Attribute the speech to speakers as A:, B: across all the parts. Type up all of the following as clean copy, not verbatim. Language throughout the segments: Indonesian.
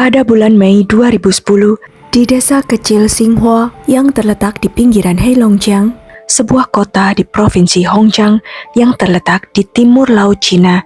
A: Pada bulan Mei 2010, di desa kecil Xinghua yang terletak di pinggiran Heilongjiang, sebuah kota di provinsi Hongjiang yang terletak di timur Laut Cina,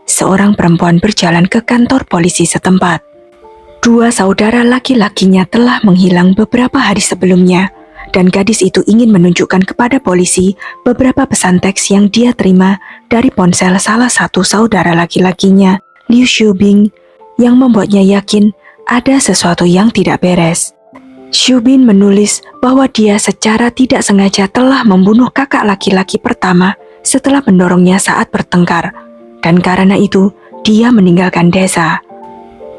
A: seorang perempuan berjalan ke kantor polisi setempat. Dua saudara laki-lakinya telah menghilang beberapa hari sebelumnya, dan gadis itu ingin menunjukkan kepada polisi beberapa pesan teks yang dia terima dari ponsel salah satu saudara laki-lakinya, Liu Xiubin, yang membuatnya yakin ada sesuatu yang tidak beres. Xiubin menulis bahwa dia secara tidak sengaja telah membunuh kakak laki-laki pertama setelah mendorongnya saat bertengkar, dan karena itu dia meninggalkan desa.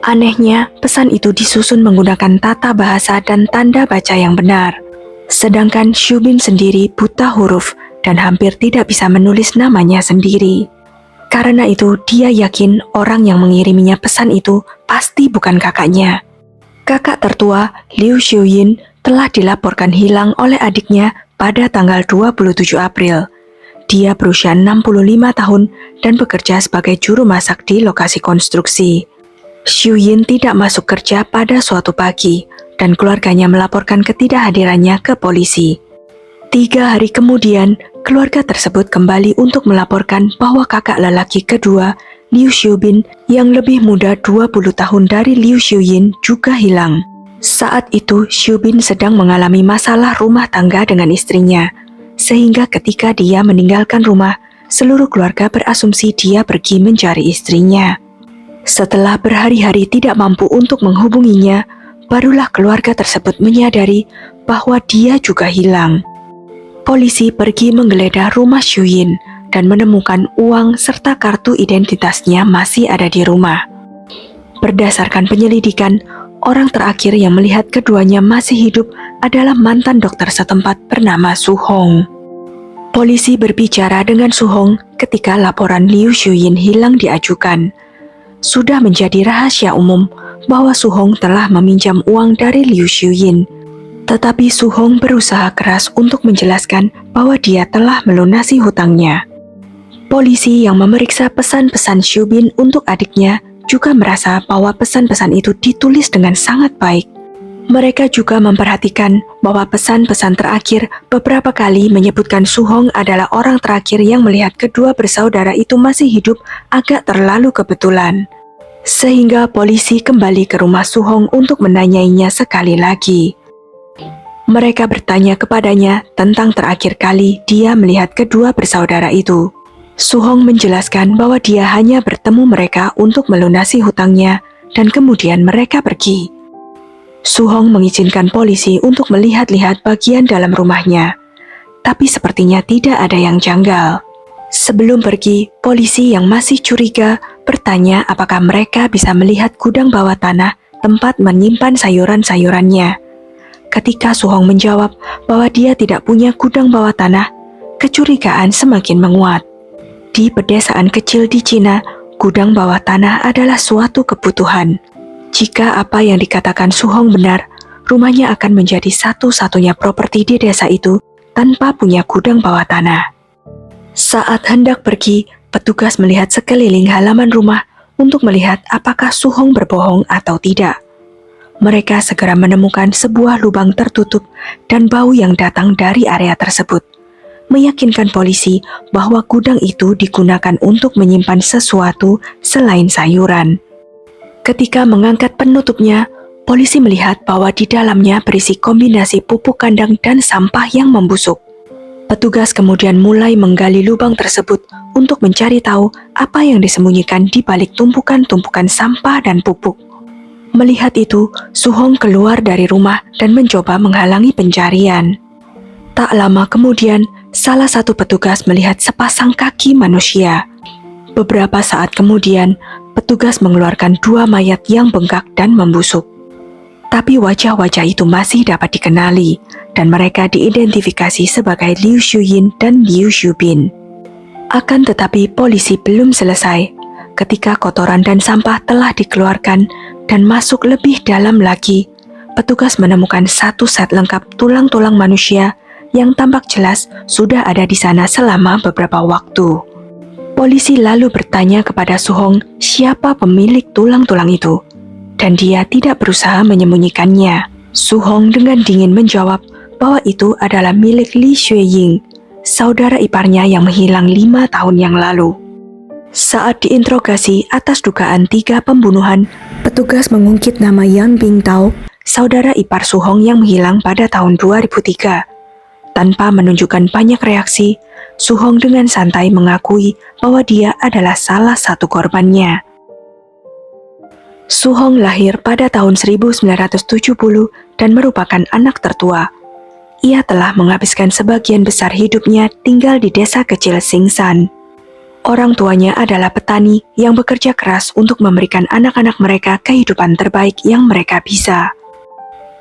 A: Anehnya, pesan itu disusun menggunakan tata bahasa dan tanda baca yang benar. Sedangkan Xiubin sendiri buta huruf dan hampir tidak bisa menulis namanya sendiri. Karena itu, dia yakin orang yang mengiriminya pesan itu pasti bukan kakaknya. Kakak tertua, Liu Xiuyin, telah dilaporkan hilang oleh adiknya pada tanggal 27 April. Dia berusia 65 tahun dan bekerja sebagai juru masak di lokasi konstruksi. Xiuyin tidak masuk kerja pada suatu pagi, dan keluarganya melaporkan ketidakhadirannya ke polisi. 3 hari kemudian, keluarga tersebut kembali untuk melaporkan bahwa kakak lelaki kedua, Liu Xiubin, yang lebih muda 20 tahun dari Liu Xiuyin juga hilang. Saat itu, Xiubin sedang mengalami masalah rumah tangga dengan istrinya, sehingga ketika dia meninggalkan rumah, seluruh keluarga berasumsi dia pergi mencari istrinya. Setelah berhari-hari tidak mampu untuk menghubunginya, barulah keluarga tersebut menyadari bahwa dia juga hilang. Polisi pergi menggeledah rumah Xiuyin dan menemukan uang serta kartu identitasnya masih ada di rumah. Berdasarkan penyelidikan, orang terakhir yang melihat keduanya masih hidup adalah mantan dokter setempat bernama Su Hong. Polisi berbicara dengan Su Hong ketika laporan Liu Xiuyin hilang diajukan. Sudah menjadi rahasia umum bahwa Su Hong telah meminjam uang dari Liu Xiuyin. Tetapi Su Hong berusaha keras untuk menjelaskan bahwa dia telah melunasi hutangnya. Polisi yang memeriksa pesan-pesan Xiubin untuk adiknya juga merasa bahwa pesan-pesan itu ditulis dengan sangat baik. Mereka juga memperhatikan bahwa pesan-pesan terakhir beberapa kali menyebutkan Su Hong adalah orang terakhir yang melihat kedua bersaudara itu masih hidup agak terlalu kebetulan. Sehingga polisi kembali ke rumah Su Hong untuk menanyainya sekali lagi. Mereka bertanya kepadanya tentang terakhir kali dia melihat kedua bersaudara itu. Su Hong menjelaskan bahwa dia hanya bertemu mereka untuk melunasi hutangnya dan kemudian mereka pergi. Su Hong mengizinkan polisi untuk melihat-lihat bagian dalam rumahnya, tapi sepertinya tidak ada yang janggal. Sebelum pergi, polisi yang masih curiga bertanya apakah mereka bisa melihat gudang bawah tanah tempat menyimpan sayuran-sayurannya. Ketika Su Hong menjawab bahwa dia tidak punya gudang bawah tanah, kecurigaan semakin menguat. Di pedesaan kecil di Cina, gudang bawah tanah adalah suatu kebutuhan. Jika apa yang dikatakan Su Hong benar, rumahnya akan menjadi satu-satunya properti di desa itu tanpa punya gudang bawah tanah. Saat hendak pergi, petugas melihat sekeliling halaman rumah untuk melihat apakah Su Hong berbohong atau tidak. Mereka segera menemukan sebuah lubang tertutup dan bau yang datang dari area tersebut, meyakinkan polisi bahwa gudang itu digunakan untuk menyimpan sesuatu selain sayuran. Ketika mengangkat penutupnya, polisi melihat bahwa di dalamnya berisi kombinasi pupuk kandang dan sampah yang membusuk. Petugas kemudian mulai menggali lubang tersebut untuk mencari tahu apa yang disembunyikan di balik tumpukan-tumpukan sampah dan pupuk. Melihat itu, Su Hong keluar dari rumah dan mencoba menghalangi pencarian. Tak lama kemudian, salah satu petugas melihat sepasang kaki manusia. Beberapa saat kemudian, petugas mengeluarkan 2 mayat yang bengkak dan membusuk. Tapi wajah-wajah itu masih dapat dikenali, dan mereka diidentifikasi sebagai Liu Xiuyin dan Liu Xiubin. Akan tetapi polisi belum selesai. Ketika kotoran dan sampah telah dikeluarkan dan masuk lebih dalam lagi, petugas menemukan satu set lengkap tulang-tulang manusia yang tampak jelas sudah ada di sana selama beberapa waktu. Polisi lalu bertanya kepada Su Hong siapa pemilik tulang-tulang itu. dan dia tidak berusaha menyembunyikannya. Su Hong dengan dingin menjawab bahwa itu adalah milik Li Xueying, saudara iparnya yang menghilang 5 tahun yang lalu. Saat diinterogasi atas dugaan 3 pembunuhan, petugas mengungkit nama Yang Bingtao, saudara ipar Su Hong yang menghilang pada tahun 2003. Tanpa menunjukkan banyak reaksi, Su Hong dengan santai mengakui bahwa dia adalah salah satu korbannya. Su Hong lahir pada tahun 1970 dan merupakan anak tertua. Ia telah menghabiskan sebagian besar hidupnya tinggal di desa kecil Singsan. Orang tuanya adalah petani yang bekerja keras untuk memberikan anak-anak mereka kehidupan terbaik yang mereka bisa.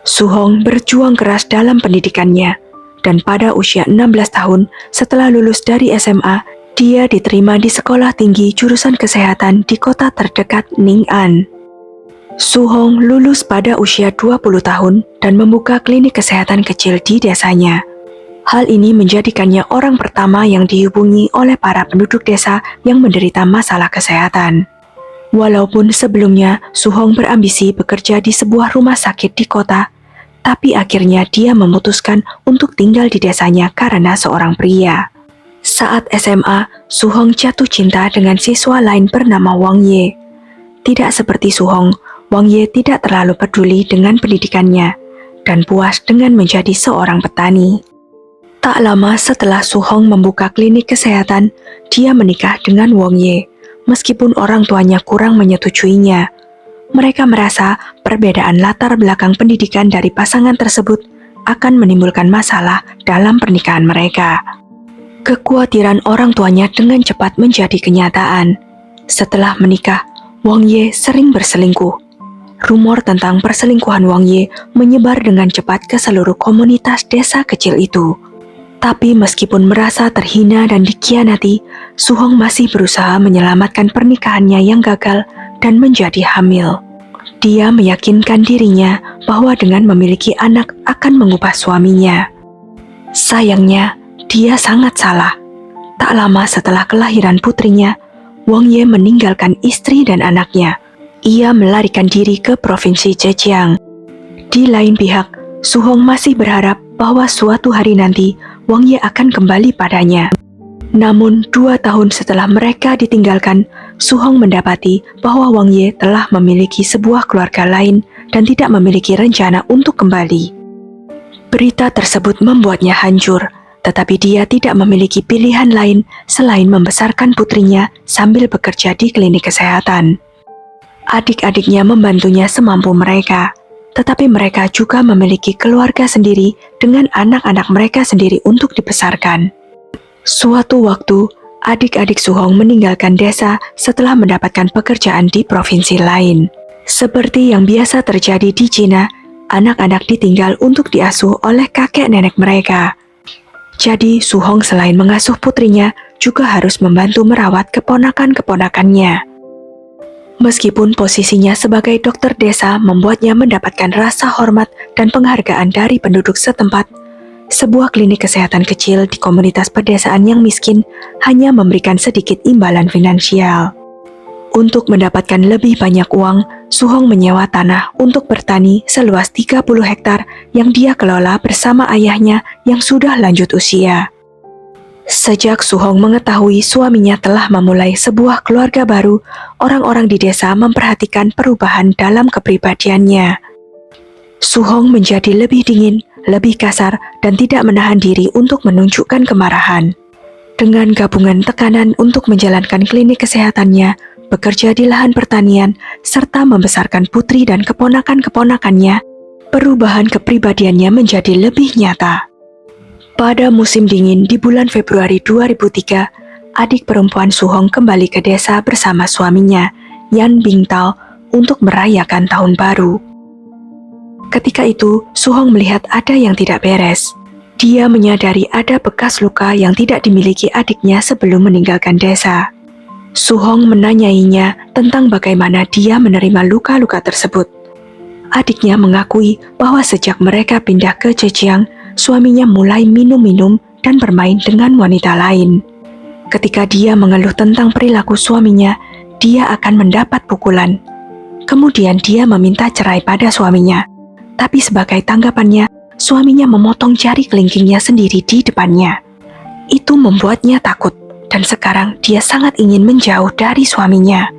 A: Su Hong berjuang keras dalam pendidikannya, dan pada usia 16 tahun setelah lulus dari SMA, dia diterima di sekolah tinggi jurusan kesehatan di kota terdekat Ning'an. Su Hong lulus pada usia 20 tahun dan membuka klinik kesehatan kecil di desanya. Hal ini menjadikannya orang pertama yang dihubungi oleh para penduduk desa yang menderita masalah kesehatan. Walaupun sebelumnya Su Hong berambisi bekerja di sebuah rumah sakit di kota, tapi akhirnya dia memutuskan untuk tinggal di desanya karena seorang pria. Saat SMA, Su Hong jatuh cinta dengan siswa lain bernama Wang Ye. Tidak seperti Su Hong, Wang Ye tidak terlalu peduli dengan pendidikannya dan puas dengan menjadi seorang petani. Tak lama setelah Su Hong membuka klinik kesehatan, dia menikah dengan Wang Ye, meskipun orang tuanya kurang menyetujuinya. Mereka merasa perbedaan latar belakang pendidikan dari pasangan tersebut akan menimbulkan masalah dalam pernikahan mereka. Kekhawatiran orang tuanya dengan cepat menjadi kenyataan. Setelah menikah, Wang Ye sering berselingkuh. Rumor tentang perselingkuhan Wang Ye menyebar dengan cepat ke seluruh komunitas desa kecil itu. Tapi meskipun merasa terhina dan dikhianati, Su Hong masih berusaha menyelamatkan pernikahannya yang gagal dan menjadi hamil. Dia meyakinkan dirinya bahwa dengan memiliki anak akan mengubah suaminya. Sayangnya, dia sangat salah. Tak lama setelah kelahiran putrinya, Wang Ye meninggalkan istri dan anaknya. Ia melarikan diri ke provinsi Zhejiang. Di lain pihak, Su Hong masih berharap bahwa suatu hari nanti Wang Ye akan kembali padanya. Namun 2 tahun setelah mereka ditinggalkan, Su Hong mendapati bahwa Wang Ye telah memiliki sebuah keluarga lain dan tidak memiliki rencana untuk kembali. Berita tersebut membuatnya hancur, tetapi dia tidak memiliki pilihan lain selain membesarkan putrinya sambil bekerja di klinik kesehatan. Adik-adiknya membantunya semampu mereka, tetapi mereka juga memiliki keluarga sendiri dengan anak-anak mereka sendiri untuk dibesarkan. Suatu waktu, adik-adik Su Hong meninggalkan desa setelah mendapatkan pekerjaan di provinsi lain. Seperti yang biasa terjadi di Cina, anak-anak ditinggal untuk diasuh oleh kakek nenek mereka. Jadi, Su Hong selain mengasuh putrinya, juga harus membantu merawat keponakan-keponakannya. Meskipun posisinya sebagai dokter desa membuatnya mendapatkan rasa hormat dan penghargaan dari penduduk setempat, sebuah klinik kesehatan kecil di komunitas pedesaan yang miskin hanya memberikan sedikit imbalan finansial. Untuk mendapatkan lebih banyak uang, Su Hong menyewa tanah untuk bertani seluas 30 hektar yang dia kelola bersama ayahnya yang sudah lanjut usia. Sejak Su Hong mengetahui suaminya telah memulai sebuah keluarga baru, orang-orang di desa memperhatikan perubahan dalam kepribadiannya. Su Hong menjadi lebih dingin, lebih kasar, dan tidak menahan diri untuk menunjukkan kemarahan. Dengan gabungan tekanan untuk menjalankan klinik kesehatannya, bekerja di lahan pertanian, serta membesarkan putri dan keponakan-keponakannya, perubahan kepribadiannya menjadi lebih nyata. Pada musim dingin di bulan Februari 2003, adik perempuan Su Hong kembali ke desa bersama suaminya, Yan Bingtao, untuk merayakan tahun baru. Ketika itu, Su Hong melihat ada yang tidak beres. Dia menyadari ada bekas luka yang tidak dimiliki adiknya sebelum meninggalkan desa. Su Hong menanyainya tentang bagaimana dia menerima luka-luka tersebut. Adiknya mengakui bahwa sejak mereka pindah ke Zhejiang, suaminya mulai minum-minum dan bermain dengan wanita lain. Ketika dia mengeluh tentang perilaku suaminya, dia akan mendapat pukulan. Kemudian dia meminta cerai pada suaminya. Tapi sebagai tanggapannya, suaminya memotong jari kelingkingnya sendiri di depannya. Itu membuatnya takut, dan sekarang dia sangat ingin menjauh dari suaminya.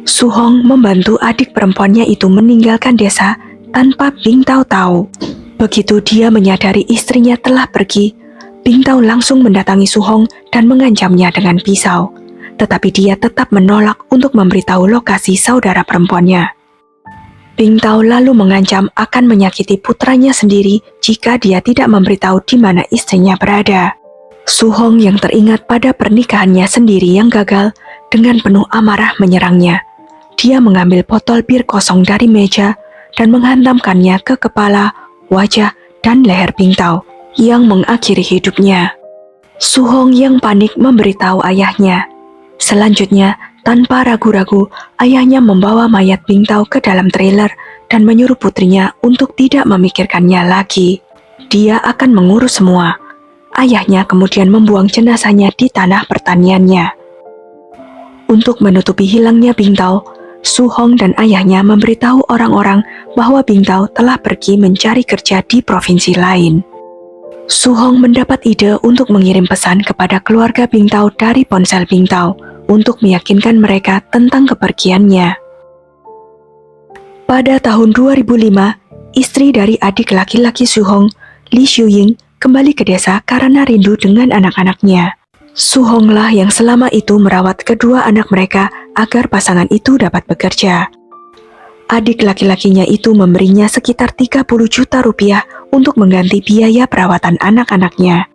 A: Su Hong membantu adik perempuannya itu meninggalkan desa tanpa Bing Tao tahu. Begitu dia menyadari istrinya telah pergi, Bing Tao langsung mendatangi Su Hong dan mengancamnya dengan pisau. Tetapi dia tetap menolak untuk memberitahu lokasi saudara perempuannya. Bing Tao lalu mengancam akan menyakiti putranya sendiri jika dia tidak memberitahu di mana istrinya berada. Su Hong yang teringat pada pernikahannya sendiri yang gagal, dengan penuh amarah menyerangnya. Dia mengambil botol bir kosong dari meja dan menghantamkannya ke kepala, wajah, dan leher Bing Tao yang mengakhiri hidupnya. Su Hong yang panik memberitahu ayahnya. Selanjutnya, tanpa ragu-ragu, ayahnya membawa mayat Bing Tao ke dalam trailer dan menyuruh putrinya untuk tidak memikirkannya lagi. Dia akan mengurus semua. Ayahnya kemudian membuang jenazahnya di tanah pertaniannya. Untuk menutupi hilangnya Bing Tao, Su Hong dan ayahnya memberitahu orang-orang bahwa Bing Tao telah pergi mencari kerja di provinsi lain. Su Hong mendapat ide untuk mengirim pesan kepada keluarga Bing Tao dari ponsel Bing Tao untuk meyakinkan mereka tentang kepergiannya. Pada tahun 2005, istri dari adik laki-laki Su Hong, Li Shuying, kembali ke desa karena rindu dengan anak-anaknya. Su Hong lah yang selama itu merawat kedua anak mereka agar pasangan itu dapat bekerja. Adik laki-lakinya itu memberinya sekitar 30 juta rupiah untuk mengganti biaya perawatan anak-anaknya.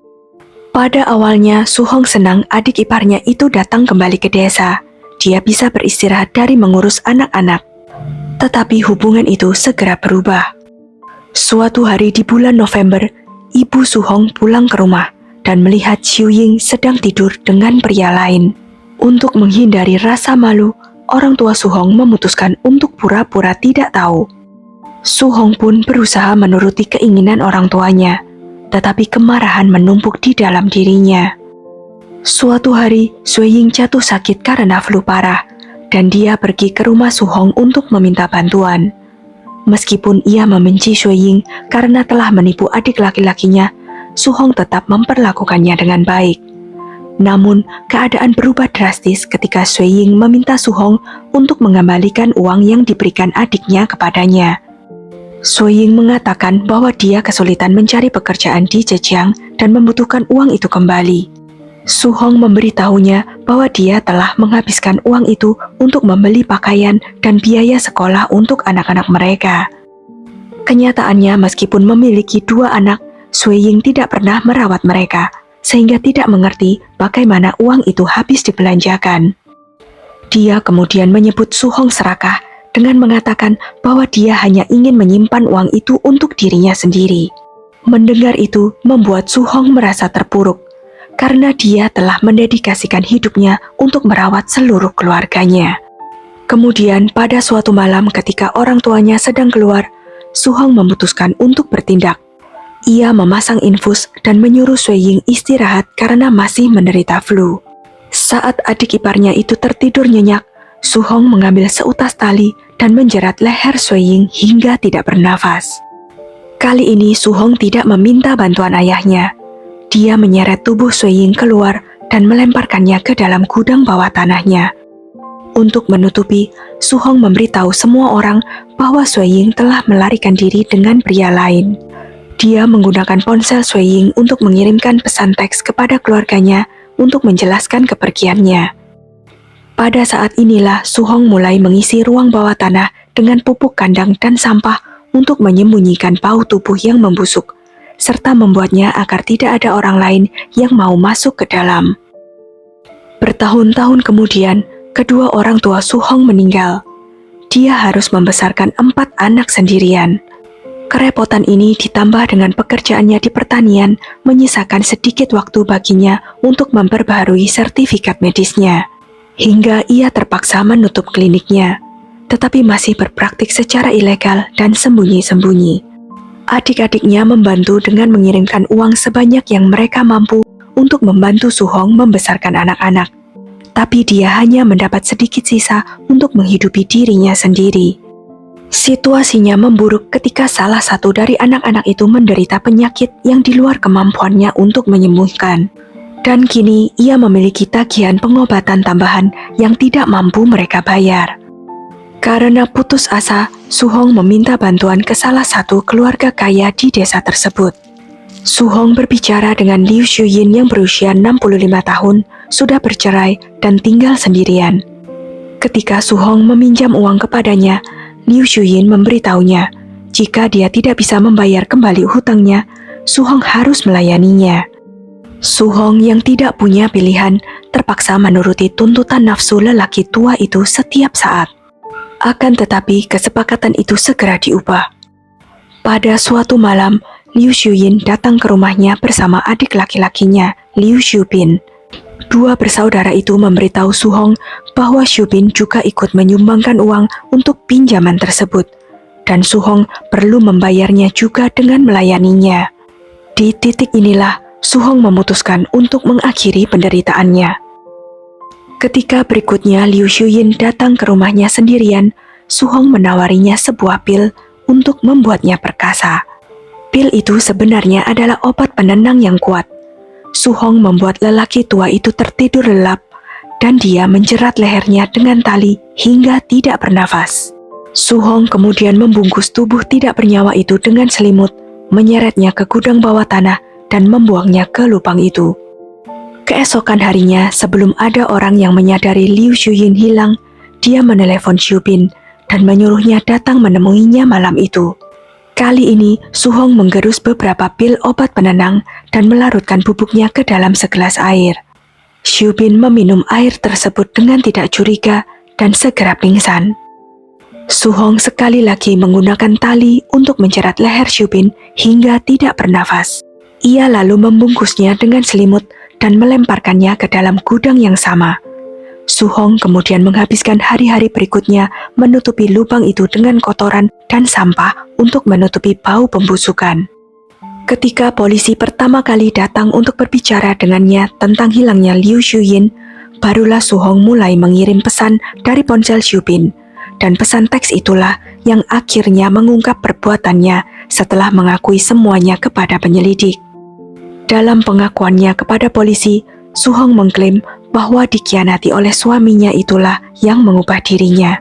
A: Pada awalnya, Su Hong senang adik iparnya itu datang kembali ke desa. Dia bisa beristirahat dari mengurus anak-anak. Tetapi hubungan itu segera berubah. Suatu hari di bulan November, ibu Su Hong pulang ke rumah dan melihat Xiu Ying sedang tidur dengan pria lain. Untuk menghindari rasa malu, orang tua Su Hong memutuskan untuk pura-pura tidak tahu. Su Hong pun berusaha menuruti keinginan orang tuanya, tetapi kemarahan menumpuk di dalam dirinya. Suatu hari, Sui Ying jatuh sakit karena flu parah, dan dia pergi ke rumah Su Hong untuk meminta bantuan. Meskipun ia membenci Sui Ying karena telah menipu adik laki-lakinya, Su Hong tetap memperlakukannya dengan baik. Namun, keadaan berubah drastis ketika Sui Ying meminta Su Hong untuk mengembalikan uang yang diberikan adiknya kepadanya. Sui Ying mengatakan bahwa dia kesulitan mencari pekerjaan di Zhejiang dan membutuhkan uang itu kembali. Su Hong memberitahunya bahwa dia telah menghabiskan uang itu untuk membeli pakaian dan biaya sekolah untuk anak-anak mereka. Kenyataannya, meskipun memiliki 2 anak, Sui Ying tidak pernah merawat mereka, sehingga tidak mengerti bagaimana uang itu habis dibelanjakan. Dia kemudian menyebut Su Hong serakah dengan mengatakan bahwa dia hanya ingin menyimpan uang itu untuk dirinya sendiri. Mendengar itu membuat Su Hong merasa terpuruk, karena dia telah mendedikasikan hidupnya untuk merawat seluruh keluarganya. Kemudian pada suatu malam ketika orang tuanya sedang keluar, Su Hong memutuskan untuk bertindak. Ia memasang infus dan menyuruh Sui Ying istirahat karena masih menderita flu. Saat adik iparnya itu tertidur nyenyak, Su Hong mengambil seutas tali dan menjerat leher Sui Ying hingga tidak bernafas. Kali ini Su Hong tidak meminta bantuan ayahnya. Dia menyeret tubuh Sui Ying keluar dan melemparkannya ke dalam gudang bawah tanahnya. Untuk menutupi, Su Hong memberitahu semua orang bahwa Sui Ying telah melarikan diri dengan pria lain. Dia menggunakan ponsel Sui Ying untuk mengirimkan pesan teks kepada keluarganya untuk menjelaskan kepergiannya. Pada saat inilah Su Hong mulai mengisi ruang bawah tanah dengan pupuk kandang dan sampah untuk menyembunyikan bau tubuh yang membusuk, serta membuatnya agar tidak ada orang lain yang mau masuk ke dalam. Bertahun-tahun kemudian, kedua orang tua Su Hong meninggal. Dia harus membesarkan 4 anak sendirian. Kerepotan ini ditambah dengan pekerjaannya di pertanian menyisakan sedikit waktu baginya untuk memperbaharui sertifikat medisnya. Hingga ia terpaksa menutup kliniknya, tetapi masih berpraktik secara ilegal dan sembunyi-sembunyi. Adik-adiknya membantu dengan mengirimkan uang sebanyak yang mereka mampu untuk membantu Su Hong membesarkan anak-anak. tapi dia hanya mendapat sedikit sisa untuk menghidupi dirinya sendiri. Situasinya memburuk ketika salah satu dari anak-anak itu menderita penyakit yang di luar kemampuannya untuk menyembuhkan. Dan kini ia memiliki tagihan pengobatan tambahan yang tidak mampu mereka bayar. Karena putus asa, Su-hong meminta bantuan ke salah satu keluarga kaya di desa tersebut. Su-hong berbicara dengan Liu Shuyin yang berusia 65 tahun, sudah bercerai dan tinggal sendirian. Ketika Su-hong meminjam uang kepadanya, Liu Shuyin memberitahunya, jika dia tidak bisa membayar kembali hutangnya, Su-hong harus melayaninya. Su-hong yang tidak punya pilihan, terpaksa menuruti tuntutan nafsu lelaki tua itu setiap saat. Akan tetapi kesepakatan itu segera diubah. Pada suatu malam, Liu Shuyin datang ke rumahnya bersama adik laki-lakinya, Liu Shubin. Dua bersaudara itu memberitahu Su-hong bahwa Shubin juga ikut menyumbangkan uang untuk pinjaman tersebut, dan Su-hong perlu membayarnya juga dengan melayaninya. Di titik inilah Su-hong memutuskan untuk mengakhiri penderitaannya. Ketika berikutnya Liu Shuyin datang ke rumahnya sendirian, Su-hong menawarinya sebuah pil untuk membuatnya perkasa. Pil itu sebenarnya adalah obat penenang yang kuat. Su-hong membuat lelaki tua itu tertidur lelap, dan dia menjerat lehernya dengan tali hingga tidak bernafas. Su-hong kemudian membungkus tubuh tidak bernyawa itu dengan selimut, menyeretnya ke gudang bawah tanah, dan membuangnya ke lubang itu. Keesokan harinya, sebelum ada orang yang menyadari Liu Shuyin hilang, dia menelepon Shubin dan menyuruhnya datang menemuinya malam itu. Kali ini, Su-hong menggerus beberapa pil obat penenang dan melarutkan bubuknya ke dalam segelas air. Shubin meminum air tersebut dengan tidak curiga dan segera pingsan. Su-hong sekali lagi menggunakan tali untuk menjerat leher Shubin hingga tidak bernafas. Ia lalu membungkusnya dengan selimut dan melemparkannya ke dalam gudang yang sama. Su-hong kemudian menghabiskan hari-hari berikutnya menutupi lubang itu dengan kotoran dan sampah untuk menutupi bau pembusukan. Ketika polisi pertama kali datang untuk berbicara dengannya tentang hilangnya Liu Shuyin, barulah Su-hong mulai mengirim pesan dari ponsel Shubin, dan pesan teks itulah yang akhirnya mengungkap perbuatannya setelah mengakui semuanya kepada penyelidik. Dalam pengakuannya kepada polisi, Su-hong mengklaim bahwa dikhianati oleh suaminya itulah yang mengubah dirinya.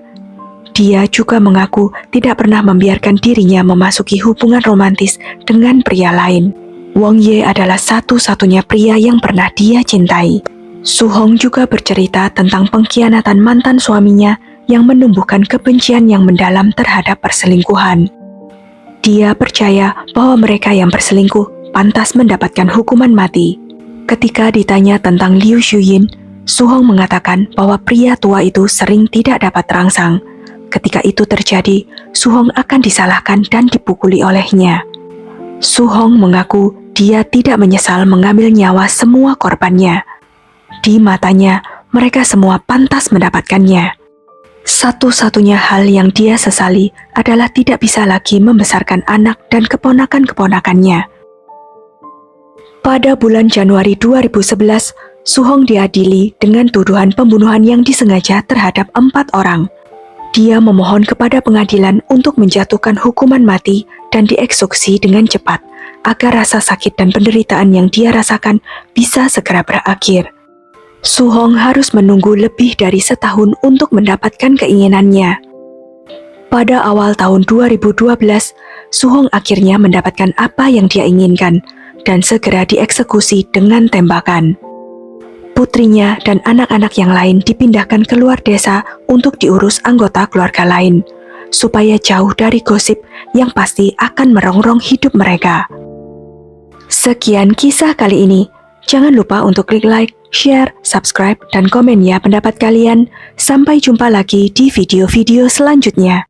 A: Dia juga mengaku tidak pernah membiarkan dirinya memasuki hubungan romantis dengan pria lain. Wang Ye adalah satu-satunya pria yang pernah dia cintai. Su-hong juga bercerita tentang pengkhianatan mantan suaminya yang menumbuhkan kebencian yang mendalam terhadap perselingkuhan. Dia percaya bahwa mereka yang berselingkuh pantas mendapatkan hukuman mati. Ketika ditanya tentang Liu Shuyin, Su-hong mengatakan bahwa pria tua itu sering tidak dapat terangsang. Ketika itu terjadi, Su-hong akan disalahkan dan dipukuli olehnya. Su-hong mengaku dia tidak menyesal mengambil nyawa semua korbannya. Di matanya, mereka semua pantas mendapatkannya. Satu-satunya hal yang dia sesali adalah tidak bisa lagi membesarkan anak dan keponakan-keponakannya. Pada bulan Januari 2011, Su-hong diadili dengan tuduhan pembunuhan yang disengaja terhadap 4 orang. Dia memohon kepada pengadilan untuk menjatuhkan hukuman mati dan dieksekusi dengan cepat, agar rasa sakit dan penderitaan yang dia rasakan bisa segera berakhir. Su-hong harus menunggu lebih dari setahun untuk mendapatkan keinginannya. Pada awal tahun 2012, Su-hong akhirnya mendapatkan apa yang dia inginkan, dan segera dieksekusi dengan tembakan. Putrinya dan anak-anak yang lain dipindahkan ke luar desa untuk diurus anggota keluarga lain, supaya jauh dari gosip yang pasti akan merongrong hidup mereka. Sekian kisah kali ini. Jangan lupa untuk klik like, share, subscribe, dan komen ya pendapat kalian. Sampai jumpa lagi di video-video selanjutnya.